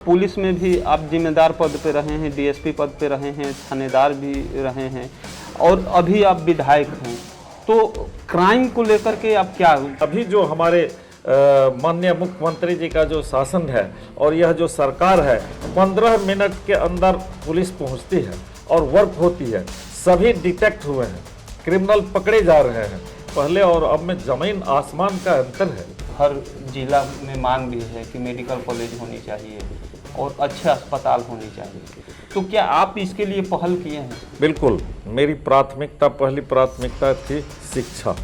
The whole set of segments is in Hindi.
पुलिस में भी आप जिम्मेदार पद पे रहे हैं, डीएसपी पद पे रहे हैं, थानेदार भी रहे हैं और अभी आप विधायक हैं, तो क्राइम को लेकर के आप क्या? अभी जो हमारे माननीय मुख्यमंत्री जी का जो शासन है और यह जो सरकार है, 15 मिनट के अंदर पुलिस पहुंचती है और वर्क होती है। सभी डिटेक्ट हुए हैं, क्रिमिनल पकड़े जा रहे हैं। पहले और अब में जमीन आसमान का अंतर है। हर जिला में मांग भी है कि मेडिकल कॉलेज होनी चाहिए और अच्छे अस्पताल होने चाहिए, तो क्या आप इसके लिए पहल किए हैं? बिल्कुल, मेरी प्राथमिकता, पहली प्राथमिकता थी शिक्षा,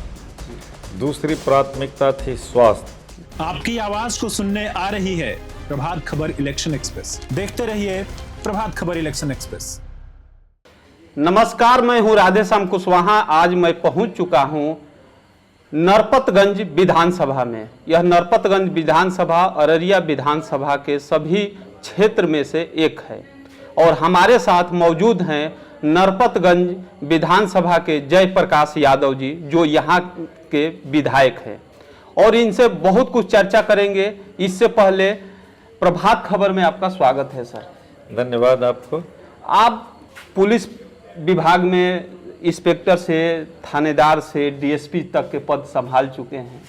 दूसरी प्राथमिकता थी स्वास्थ्य। आपकी आवाज को सुनने आ रही है प्रभात खबर इलेक्शन एक्सप्रेस। देखते रहिए प्रभात खबर इलेक्शन एक्सप्रेस। नमस्कार, मैं हूं राधेश्याम कुशवाहा। आज मैं पहुंच चुका हूं नरपतगंज विधानसभा में। यह नरपतगंज विधानसभा अररिया विधानसभा के सभी क्षेत्र में से एक है और हमारे साथ मौजूद हैं नरपतगंज विधानसभा के जयप्रकाश यादव जी, जो यहाँ के विधायक हैं, और इनसे बहुत कुछ चर्चा करेंगे। इससे पहले प्रभात खबर में आपका स्वागत है सर। धन्यवाद आपको। आप पुलिस विभाग में इंस्पेक्टर से थानेदार से डीएसपी तक के पद संभाल चुके हैं।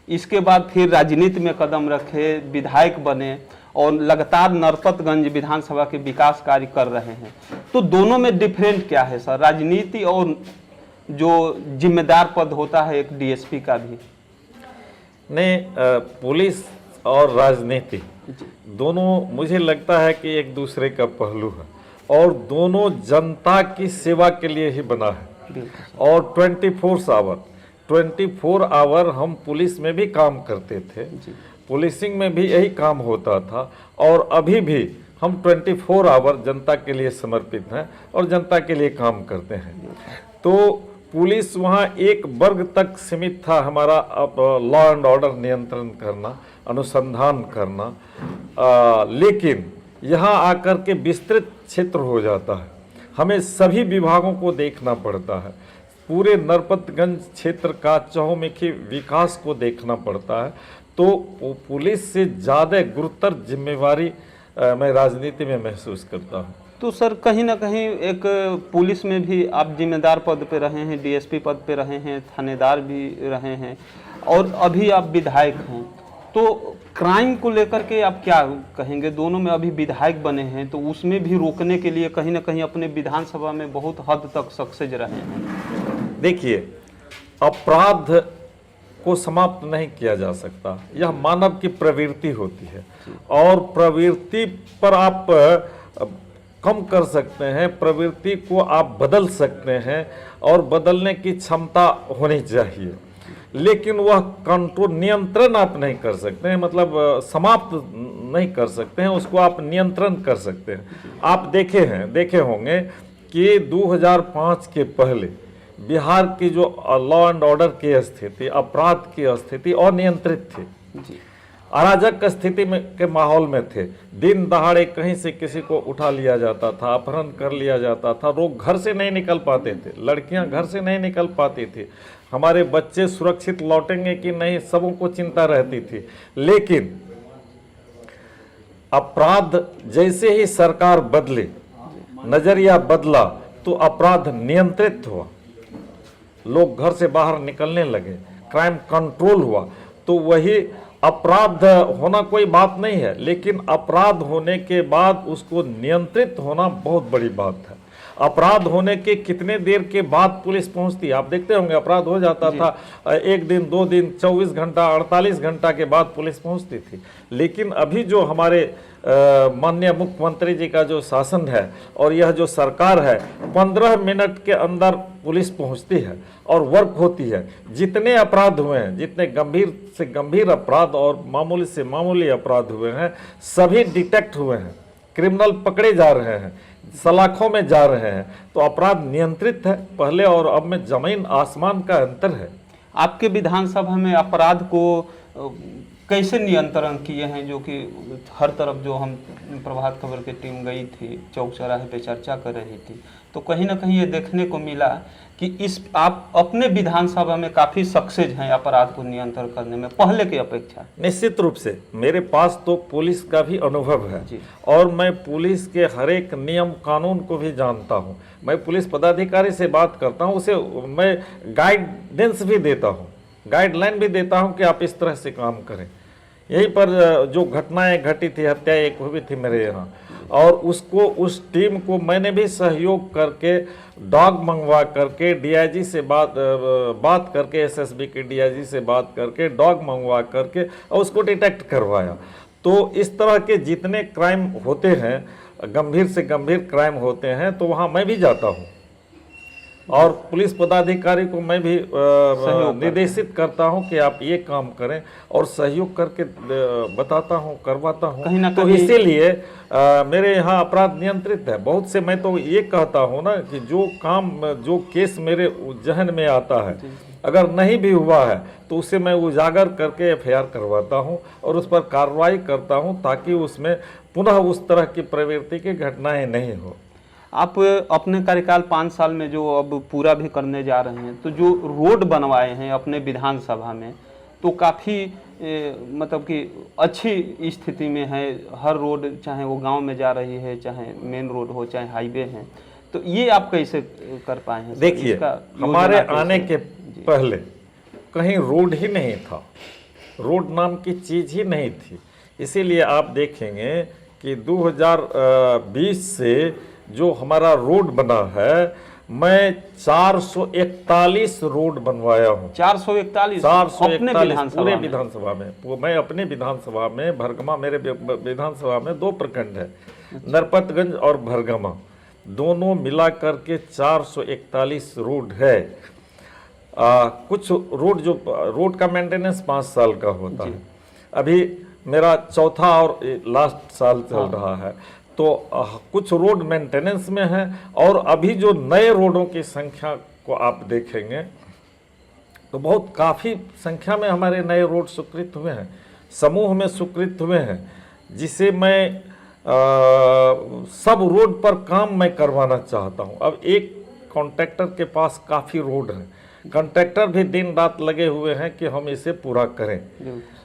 इसके बाद फिर राजनीति में कदम रखे, विधायक बने और लगातार नरपतगंज विधानसभा के विकास कार्य कर रहे हैं। तो दोनों में डिफरेंट क्या है सर, राजनीति और जो जिम्मेदार पद होता है एक डीएसपी का भी? नहीं, पुलिस और राजनीति दोनों मुझे लगता है कि एक दूसरे का पहलू है और दोनों जनता की सेवा के लिए ही बना है। और 24 आवर हम पुलिस में भी काम करते थे, पुलिसिंग में भी यही काम होता था और अभी भी हम 24 आवर जनता के लिए समर्पित हैं और जनता के लिए काम करते हैं। तो पुलिस वहाँ एक वर्ग तक सीमित था हमारा, लॉ एंड ऑर्डर नियंत्रण करना, अनुसंधान करना, लेकिन यहाँ आकर के विस्तृत क्षेत्र हो जाता है। हमें सभी विभागों को देखना पड़ता है, पूरे नरपतगंज क्षेत्र का चहुमुखी विकास को देखना पड़ता है। तो पुलिस से ज़्यादा गुरुतर जिम्मेवारी मैं राजनीति में महसूस करता हूँ। तो सर कहीं ना कहीं एक पुलिस में भी आप जिम्मेदार पद पे रहे हैं, डीएसपी पद पे रहे हैं, थानेदार भी रहे हैं और अभी आप विधायक हैं, तो क्राइम को लेकर के आप क्या कहेंगे? दोनों में अभी विधायक बने हैं, तो उसमें भी रोकने के लिए कहीं ना कहीं अपने विधानसभा में बहुत हद तक सक्सेस रहे हैं। देखिए, अपराध को समाप्त नहीं किया जा सकता, यह मानव की प्रवृत्ति होती है और प्रवृत्ति पर आप कम कर सकते हैं, प्रवृत्ति को आप बदल सकते हैं और बदलने की क्षमता होनी चाहिए, लेकिन वह कंट्रोल, नियंत्रण आप नहीं कर सकते हैं, मतलब समाप्त नहीं कर सकते हैं, उसको आप नियंत्रण कर सकते हैं। आप देखे होंगे कि 2005 के पहले बिहार की जो लॉ एंड ऑर्डर की स्थिति, अपराध की स्थिति अनियंत्रित थी, अराजक स्थिति में के माहौल में थे। दिन दहाड़े कहीं से किसी को उठा लिया जाता था, अपहरण कर लिया जाता था, लोग घर से नहीं निकल पाते थे, लड़कियां घर से नहीं निकल पाती थी, हमारे बच्चे सुरक्षित लौटेंगे कि नहीं, सबों को चिंता रहती थी। लेकिन अपराध जैसे ही सरकार बदली, नजरिया बदला, तो अपराध नियंत्रित हुआ, लोग घर से बाहर निकलने लगे, क्राइम कंट्रोल हुआ। तो वही अपराध होना कोई बात नहीं है, लेकिन अपराध होने के बाद उसको नियंत्रित होना बहुत बड़ी बात है। अपराध होने के कितने देर के बाद पुलिस पहुंचती है? आप देखते होंगे, अपराध हो जाता था 1 दिन, 2 दिन, 24 घंटा, 48 घंटा के बाद पुलिस पहुंचती थी। लेकिन अभी जो हमारे माननीय मुख्यमंत्री जी का जो शासन है और यह जो सरकार है, 15 मिनट के अंदर पुलिस पहुंचती है और वर्क होती है। जितने अपराध हुए हैं, जितने गंभीर से गंभीर अपराध और मामूली से मामूली अपराध हुए हैं, सभी डिटेक्ट हुए हैं, क्रिमिनल पकड़े जा रहे हैं, सलाखों में जा रहे हैं। तो अपराध नियंत्रित है, पहले और अब में जमीन आसमान का अंतर है। आपके विधानसभा में अपराध को कैसे नियंत्रण किए हैं, जो कि हर तरफ जो हम प्रभात खबर की टीम गई थी, चौक चौराहे पे चर्चा कर रही थी, तो कहीं ना कहीं ये देखने को मिला कि इस आप अपने विधानसभा में काफ़ी सक्सेस हैं अपराध को नियंत्रण करने में पहले की अपेक्षा। निश्चित रूप से मेरे पास तो पुलिस का भी अनुभव है जी। और मैं पुलिस के हर एक नियम कानून को भी जानता हूं। मैं पुलिस पदाधिकारी से बात करता हूं, उसे मैं गाइडेंस भी देता हूं, गाइडलाइन भी देता हूं कि आप इस तरह से काम करें। यहीं पर जो घटनाएं घटी थी, हत्या एक हुई थी मेरे यहाँ, और उसको उस टीम को मैंने भी सहयोग करके डॉग मंगवा करके डीआईजी से बात करके एसएसबी के डीआईजी से बात करके डॉग मंगवा करके और उसको डिटेक्ट करवाया। तो इस तरह के जितने क्राइम होते हैं, गंभीर से गंभीर क्राइम होते हैं, तो वहाँ मैं भी जाता हूँ और पुलिस पदाधिकारी को मैं भी निर्देशित करता हूं कि आप ये काम करें और सहयोग करके बताता हूं, करवाता हूं। कहीं ना तो कहीं इसीलिए मेरे यहाँ अपराध नियंत्रित है। बहुत से मैं तो ये कहता हूं ना कि जो केस मेरे जहन में आता है, अगर नहीं भी हुआ है तो उसे मैं उजागर करके एफआईआर करवाता हूं और उस पर कार्रवाई करता हूं, ताकि उसमें पुनः उस तरह की प्रवृत्ति की घटनाएं नहीं हो। आप अपने कार्यकाल 5 साल में जो अब पूरा भी करने जा रहे हैं, तो जो रोड बनवाए हैं अपने विधानसभा में, तो काफ़ी मतलब कि अच्छी स्थिति में है। हर रोड, चाहे वो गांव में जा रही है, चाहे मेन रोड हो, चाहे हाईवे है, तो ये आप कैसे कर पाए हैं? देखिए, हमारे आने के पहले कहीं रोड ही नहीं था, रोड नाम की चीज़ ही नहीं थी। इसीलिए आप देखेंगे कि 2020 से जो हमारा रोड बना है, मैं 441 रोड बनवाया हूँ। 441 पूरे विधानसभा में। मैं अपने विधानसभा में भरगमा, मेरे विधानसभा में 2 प्रखंड है, नरपतगंज और भरगमा, दोनों मिला करके 441 रोड है। कुछ रोड का मेंटेनेंस 5 साल का होता है। अभी मेरा चौथा और लास्ट साल चल रहा है, तो कुछ रोड मेंटेनेंस में है। और अभी जो नए रोडों की संख्या को आप देखेंगे तो बहुत काफ़ी संख्या में हमारे नए रोड स्वीकृत हुए हैं, समूह में स्वीकृत हुए हैं, जिसे मैं सब रोड पर काम मैं करवाना चाहता हूं। अब एक कॉन्ट्रैक्टर के पास काफ़ी रोड है, कॉन्ट्रैक्टर भी दिन रात लगे हुए हैं कि हम इसे पूरा करें।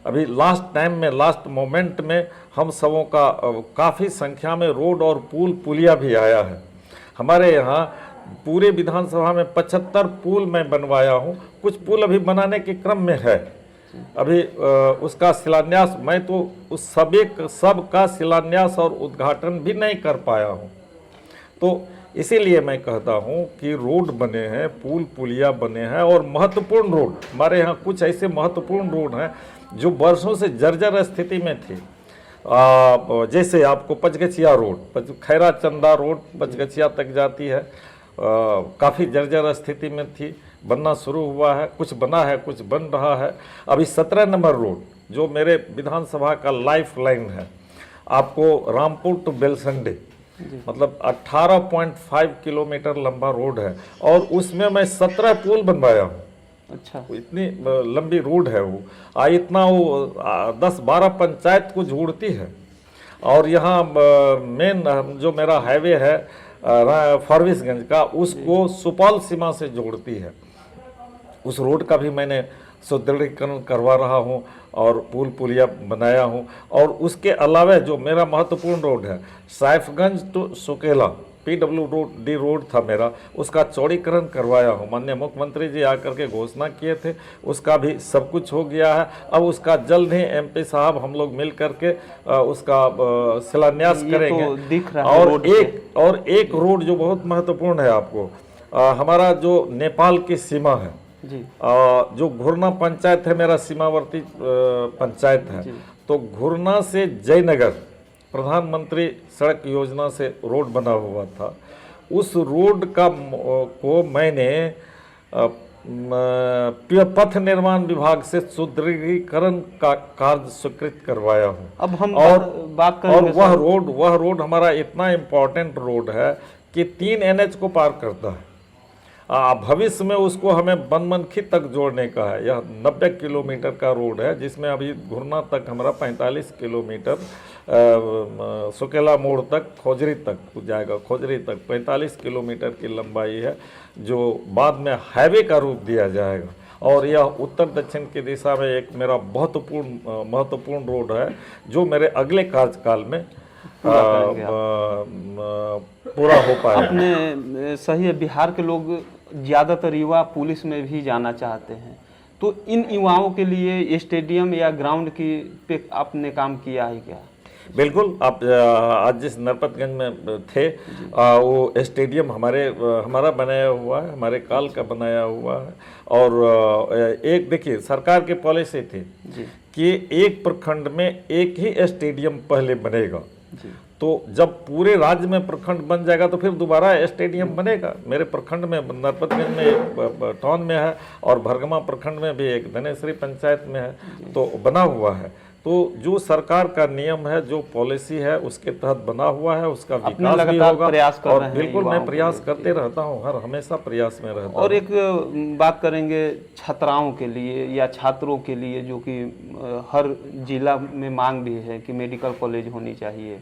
अभी लास्ट टाइम में, लास्ट मोमेंट में हम सबों का काफ़ी संख्या में रोड और पुलिया भी आया है। हमारे यहाँ पूरे विधानसभा में 75 पुल मैं बनवाया हूँ। कुछ पुल अभी बनाने के क्रम में है। अभी उसका शिलान्यास, मैं तो उस सब का शिलान्यास और उद्घाटन भी नहीं कर पाया हूँ। तो इसीलिए मैं कहता हूँ कि रोड बने हैं, पुलिया बने हैं, और महत्वपूर्ण रोड हमारे यहाँ कुछ ऐसे महत्वपूर्ण रोड हैं जो वर्षों से जर्जर स्थिति में थे। जैसे आपको पचगछिया रोड, खैरा चंदा रोड पचगछिया तक जाती है, काफ़ी जर्जर स्थिति में थी, बनना शुरू हुआ है, कुछ बना है, कुछ बन रहा है। अभी 17 नंबर रोड जो मेरे विधानसभा का लाइफ लाइन है, आपको रामपुर टू बेलसंडे, मतलब 18.5 किलोमीटर लंबा रोड है, और उसमें मैं 17 पुल बनवाया हूँ। अच्छा, इतनी लंबी रोड है वो, इतना वो 10-12 पंचायत को जोड़ती है। और यहाँ मेन जो मेरा हाईवे है फरबिसगंज का, उसको सुपौल सीमा से जोड़ती है। उस रोड का भी मैंने सुदृढ़ीकरण करवा रहा हूँ और पुलिया बनाया हूँ। और उसके अलावा जो मेरा महत्वपूर्ण रोड है साइफगंज टू सुकेला, PWD रोड था मेरा, उसका चौड़ीकरण करवाया हूँ। माननीय मुख्यमंत्री जी आकर के घोषणा किए थे, उसका भी सब कुछ हो गया है। अब उसका जल्द ही MP साहब हम लोग मिल करके उसका शिलान्यास करेंगे। तो दिख रहा है। और एक रोड जो बहुत महत्वपूर्ण है आपको, हमारा जो नेपाल की सीमा है जी, जो घुरना पंचायत है, मेरा सीमावर्ती पंचायत है, तो घुरना से जयनगर प्रधानमंत्री सड़क योजना से रोड बना हुआ था। उस रोड को मैंने पथ निर्माण विभाग से सुदृढ़ीकरण का कार्य स्वीकृत करवाया हूँ। अब हम बात करेंगे, और वह रोड हमारा इतना इम्पोर्टेंट रोड है कि 3 NH को पार करता है। भविष्य में उसको हमें बनमनखी तक जोड़ने का है। यह 90 किलोमीटर का रोड है, जिसमें अभी घुरना तक हमारा 45 किलोमीटर, सुकेला मोड़ तक, खोजरी तक जाएगा। खोजरी तक 45 किलोमीटर की लंबाई है, जो बाद में हाईवे का रूप दिया जाएगा। और यह उत्तर दक्षिण की दिशा में एक मेरा महत्वपूर्ण रोड है, जो मेरे अगले कार्यकाल में पूरा हो पाएगा। अपने सही है, बिहार के लोग ज़्यादातर युवा पुलिस में भी जाना चाहते हैं, तो इन युवाओं के लिए स्टेडियम या ग्राउंड की पे आपने काम किया है क्या? बिल्कुल। आप आज जिस नरपतगंज में थे, वो स्टेडियम हमारा बनाया हुआ है, हमारे काल का बनाया हुआ है। और एक देखिए, सरकार की पॉलिसी थी कि एक प्रखंड में एक ही स्टेडियम पहले बनेगा। तो जब पूरे राज्य में प्रखंड बन जाएगा तो फिर दोबारा स्टेडियम बनेगा। मेरे प्रखंड में, नरपतगंज में एक टाउन में है, और भरगमा प्रखंड में भी एक, धनेश्वरी पंचायत में है, तो बना हुआ है। तो जो सरकार का नियम है, जो पॉलिसी है, उसके तहत बना हुआ है, उसका विकास भी होगा। प्रयास कर और रहे हैं, बिल्कुल मैं प्रयास करते रहता हूँ, हमेशा प्रयास में रहता हूँ। और एक बात करेंगे छात्राओं के लिए या छात्रों के लिए, जो कि हर जिला में मांग भी है कि मेडिकल कॉलेज होनी चाहिए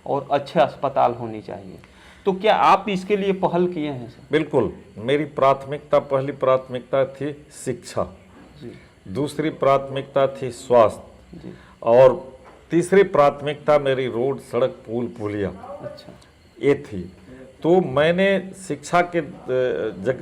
और अच्छे अस्पताल होनी चाहिए, तो क्या आप इसके लिए पहल किए हैं सर? बिल्कुल। मेरी पहली प्राथमिकता थी शिक्षा, दूसरी प्राथमिकता थी स्वास्थ्य, और तीसरी प्राथमिकता मेरी रोड, सड़क, पुल, पुलिया, अच्छा, ये थी। तो मैंने शिक्षा के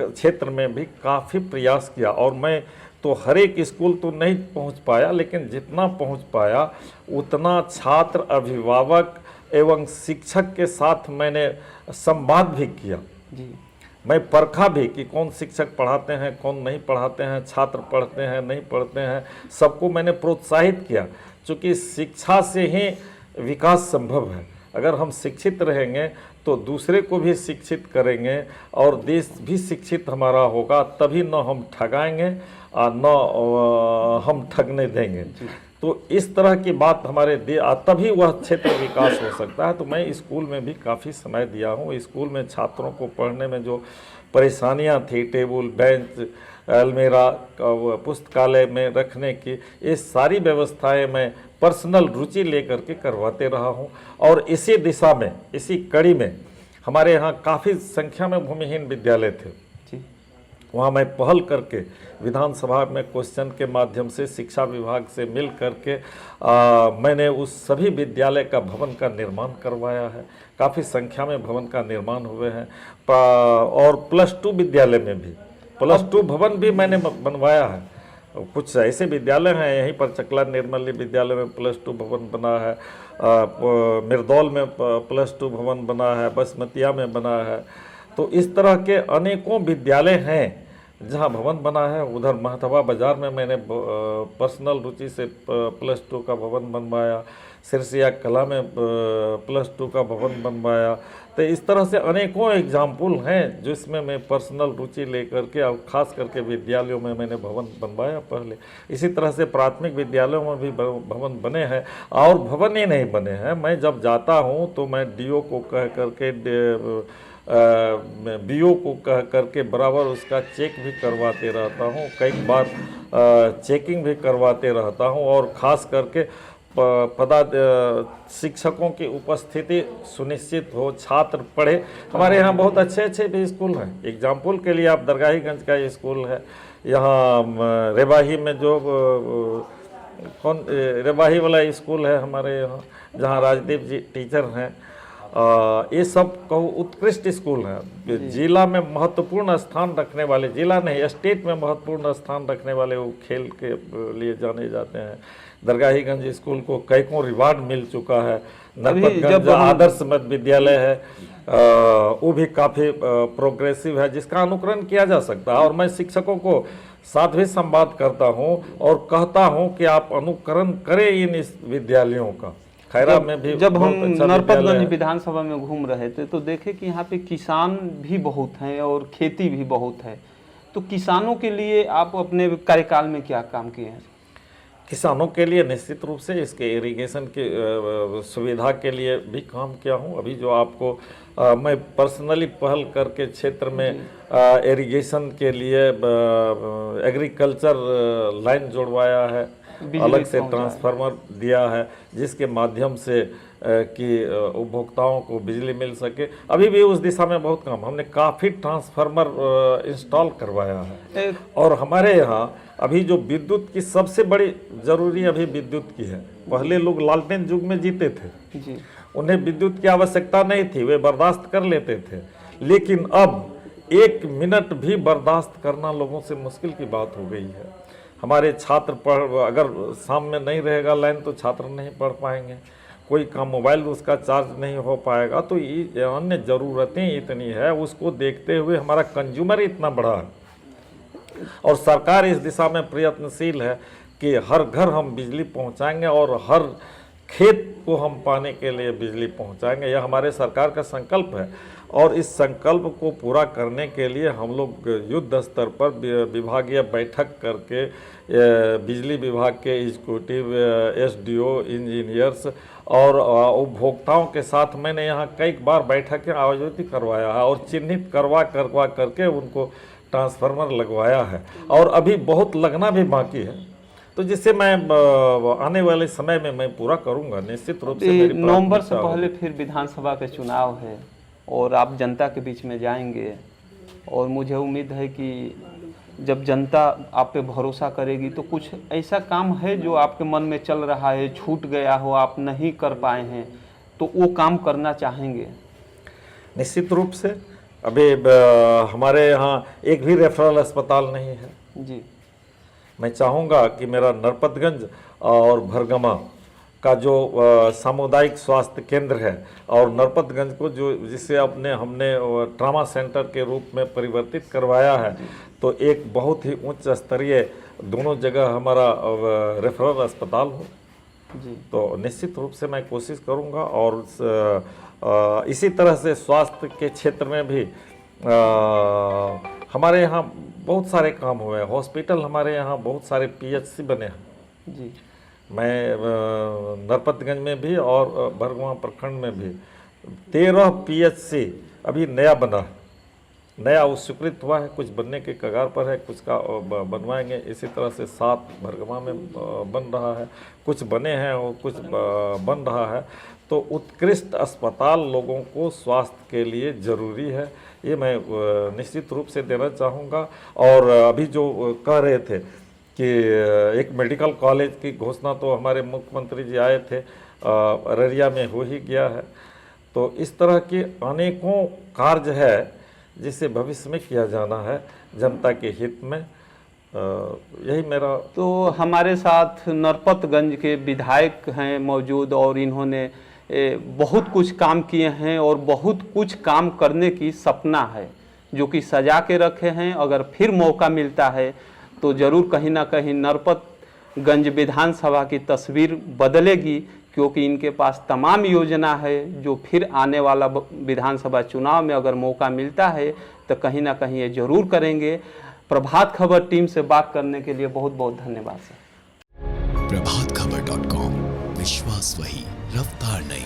क्षेत्र में भी काफ़ी प्रयास किया, और मैं तो हर एक स्कूल तो नहीं पहुंच पाया, लेकिन जितना पहुंच पाया उतना छात्र, अभिभावक एवं शिक्षक के साथ मैंने संवाद भी किया जी। मैं परखा भी कि कौन शिक्षक पढ़ाते हैं, कौन नहीं पढ़ाते हैं, छात्र पढ़ते हैं, नहीं पढ़ते हैं, सबको मैंने प्रोत्साहित किया। क्योंकि शिक्षा से ही विकास संभव है। अगर हम शिक्षित रहेंगे तो दूसरे को भी शिक्षित करेंगे, और देश भी शिक्षित हमारा होगा, तभी न हम ठगाएंगे और न हम ठगने देंगे। तो इस तरह की बात हमारे तभी वह क्षेत्र विकास हो सकता है। तो मैं स्कूल में भी काफ़ी समय दिया हूँ। स्कूल में छात्रों को पढ़ने में जो परेशानियाँ थी, टेबल, बेंच, अलमीरा, पुस्तकालय में रखने की, ये सारी व्यवस्थाएं मैं पर्सनल रुचि लेकर के करवाते रहा हूँ। और इसी दिशा में, इसी कड़ी में हमारे यहाँ काफ़ी संख्या में भूमिहीन विद्यालय थे। वहाँ मैं पहल करके विधानसभा में क्वेश्चन के माध्यम से शिक्षा विभाग से मिल करके मैंने उस सभी विद्यालय का भवन का निर्माण करवाया है। काफ़ी संख्या में भवन का निर्माण हुए हैं। और +2 विद्यालय में भी +2 भवन भी मैंने बनवाया है। कुछ ऐसे विद्यालय हैं, यहीं पर चकला निर्मली विद्यालय में +2 भवन बना है, मिर्दौल में +2 भवन बना है, बसमतिया में बना है। तो इस तरह के अनेकों विद्यालय हैं जहां भवन बना है। उधर महतवा बाजार में मैंने पर्सनल रुचि से +2 का भवन बनवाया। सिरसिया कला में +2 का भवन बनवाया। तो इस तरह से अनेकों एग्जाम्पल हैं जिसमें मैं पर्सनल रुचि लेकर के, और ख़ास करके विद्यालयों में मैंने भवन बनवाया पहले। इसी तरह से प्राथमिक विद्यालयों में भी भवन बने हैं, और भवन ही नहीं बने हैं। मैं जब जाता हूँ तो मैं DO को कह करके, BO को कह करके बराबर उसका चेक भी करवाते रहता हूँ। कई बार चेकिंग भी करवाते रहता हूँ, और ख़ास करके शिक्षकों की उपस्थिति सुनिश्चित हो, छात्र पढ़े। हमारे यहाँ बहुत अच्छे अच्छे भी स्कूल हैं। एग्जाम्पल के लिए आप दरगाहीगंज का स्कूल है, यहाँ रेवाही में जो रेवाही वाला स्कूल है हमारे यहाँ, जहाँ राजदीप जी टीचर हैं। ये सब कहूँ उत्कृष्ट स्कूल हैं। जिला में महत्वपूर्ण स्थान रखने वाले, जिला नहीं स्टेट में महत्वपूर्ण स्थान रखने वाले वो खेल के लिए जाने जाते हैं। दरगाहीगंज स्कूल को कईकों रिवार्ड मिल चुका है। नरपतगंज आदर्श मध्य विद्यालय है, वो भी काफ़ी प्रोग्रेसिव है, जिसका अनुकरण किया जा सकता है। और मैं शिक्षकों को साथ भी संवाद करता हूँ और कहता हूँ कि आप अनुकरण करें इन विद्यालयों का। खैरा में भी जब हम नरपतगंज विधानसभा में घूम रहे थे तो देखे कि यहाँ पे किसान भी बहुत हैं और खेती भी बहुत है। तो किसानों के लिए आप अपने कार्यकाल में क्या काम किए हैं? किसानों के लिए निश्चित रूप से इसके इरिगेशन की सुविधा के लिए भी काम किया हूँ। अभी जो आपको मैं पर्सनली पहल करके क्षेत्र में इरिगेशन के लिए एग्रीकल्चर लाइन जोड़वाया है, अलग से ट्रांसफार्मर दिया है जिसके माध्यम से कि उपभोक्ताओं को बिजली मिल सके। अभी भी उस दिशा में बहुत काम, हमने काफ़ी ट्रांसफार्मर इंस्टॉल करवाया है। और हमारे यहाँ अभी जो विद्युत की सबसे बड़ी ज़रूरी अभी विद्युत की है। पहले लोग लालटेन युग में जीते थे जी। उन्हें विद्युत की आवश्यकता नहीं थी, वे बर्दाश्त कर लेते थे, लेकिन अब 1 मिनट भी बर्दाश्त करना लोगों से मुश्किल की बात हो गई है। हमारे छात्र अगर शाम में नहीं रहेगा लाइन तो छात्र नहीं पढ़ पाएंगे, कोई काम मोबाइल उसका चार्ज नहीं हो पाएगा, तो ये अन्य ज़रूरतें इतनी है, उसको देखते हुए हमारा कंज्यूमर इतना बड़ा है। और सरकार इस दिशा में प्रयत्नशील है कि हर घर हम बिजली पहुंचाएंगे और हर खेत को हम पाने के लिए बिजली पहुंचाएंगे। यह हमारे सरकार का संकल्प है और इस संकल्प को पूरा करने के लिए हम लोग युद्ध स्तर पर विभागीय बैठक करके बिजली विभाग के एग्जीक्यूटिव, एसडीओ, इंजीनियर्स और उपभोक्ताओं के साथ मैंने यहाँ कई बार बैठकें आयोजित करवाया है और चिन्हित करवा करके उनको ट्रांसफार्मर लगवाया है और अभी बहुत लगना भी बाकी है, तो जिससे मैं आने वाले समय में मैं पूरा करूंगा निश्चित रूप से। नवंबर से पहले फिर विधानसभा के चुनाव है और आप जनता के बीच में जाएंगे और मुझे उम्मीद है कि जब जनता आप पे भरोसा करेगी तो कुछ ऐसा काम है जो आपके मन में चल रहा है, छूट गया हो, आप नहीं कर पाए हैं, तो वो काम करना चाहेंगे? निश्चित रूप से। अभी हमारे यहाँ एक भी रेफरल अस्पताल नहीं है जी। मैं चाहूँगा कि मेरा नरपतगंज और भरगमा का जो सामुदायिक स्वास्थ्य केंद्र है और नरपतगंज को जो जिसे हमने ट्रामा सेंटर के रूप में परिवर्तित करवाया है, तो एक बहुत ही उच्च स्तरीय दोनों जगह हमारा रेफरल अस्पताल हो जी। तो निश्चित रूप से मैं कोशिश करूँगा और इसी तरह से स्वास्थ्य के क्षेत्र में भी हमारे यहाँ बहुत सारे काम हुए हैं। हॉस्पिटल हमारे यहाँ बहुत सारे पीएचसी बने हैं जी। मैं नरपतगंज में भी और भरगवा प्रखंड में भी 13 पीएचसी अभी नया बना है, नया स्वीकृत हुआ है, कुछ बनने के कगार पर है, कुछ का बनवाएंगे। इसी तरह से 7 भरगवा में बन रहा है, कुछ बने हैं और कुछ बन रहा है। तो उत्कृष्ट अस्पताल लोगों को स्वास्थ्य के लिए ज़रूरी है, ये मैं निश्चित रूप से देना चाहूँगा। और अभी जो कह रहे थे कि एक मेडिकल कॉलेज की घोषणा तो हमारे मुख्यमंत्री जी आए थे, अररिया में हो ही गया है। तो इस तरह के अनेकों कार्य है जिसे भविष्य में किया जाना है जनता के हित में, यही मेरा। तो हमारे साथ नरपतगंज के विधायक हैं मौजूद और इन्होंने बहुत कुछ काम किए हैं और बहुत कुछ काम करने की सपना है जो कि सजा के रखे हैं। अगर फिर मौका मिलता है तो ज़रूर कहीं ना कहीं नरपतगंज विधानसभा की तस्वीर बदलेगी, क्योंकि इनके पास तमाम योजना है जो फिर आने वाला विधानसभा चुनाव में अगर मौका मिलता है तो कहीं ना कहीं ये ज़रूर करेंगे। प्रभात खबर टीम से बात करने के लिए बहुत बहुत धन्यवाद सर। प्रभातखबर.com, विश्वास वही, रफ्तार नहीं।